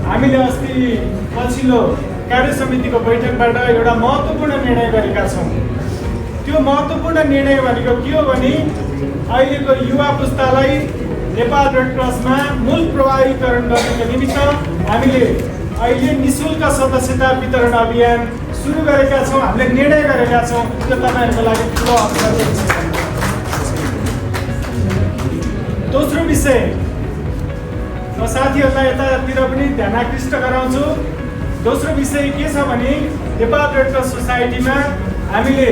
हामीले अस्ति पछिल्लो कार्य समितिको बैठकबाट एउटा महत्त्वपूर्ण निर्णय गरेका छौँ। त्यो महत्त्वपूर्ण निर्णय भनेको के हो भने अहिलेको युवा पुस्तालाई नेपाल रेड क्रसमा मूल प्रभावीकरण गर्नको निमित्त हामीले अहिले निःशुल्क सदस्यता वितरण अभियान सुरु गरेका छौँ। हामीले निर्णय गरेका छौँ। त्यो तपाईँहरूको लागि ठुलो अवसर छ। दोस्रो विषय म साथीहरूलाई यतातिर पनि ध्यान आकृष्ट गराउँछु। दोस्रो विषय के छ भने नेपाल रेड क्रस सोसाइटीमा हामीले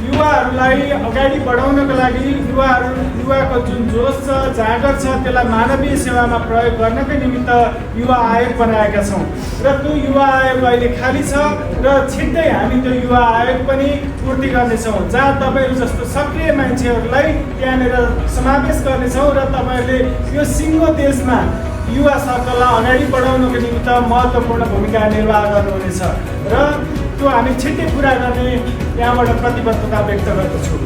युवाहरूलाई अगाडि बढाउनको लागि युवाको जुन जोस छ, जाँगर छ, त्यसलाई मानवीय सेवामा प्रयोग गर्नकै निमित्त युवा आयोग बनाएका छौँ र त्यो युवा आयोग अहिले खाली छ र छिट्टै हामी त्यो युवा आयोग पनि पूर्ति गर्नेछौँ, जहाँ तपाईँहरू जस्तो सक्रिय मान्छेहरूलाई त्यहाँनिर समावेश गर्नेछौँ र तपाईँहरूले यो सिङ्गो देशमा युवा सर्कललाई अगाडि बढाउनको निमित्त महत्त्वपूर्ण भूमिका निर्वाह गर्नुहुनेछ र त्यो हामी छिट्टै पुरा गर्ने यहाँबाट प्रतिबद्धता व्यक्त गर्दछु।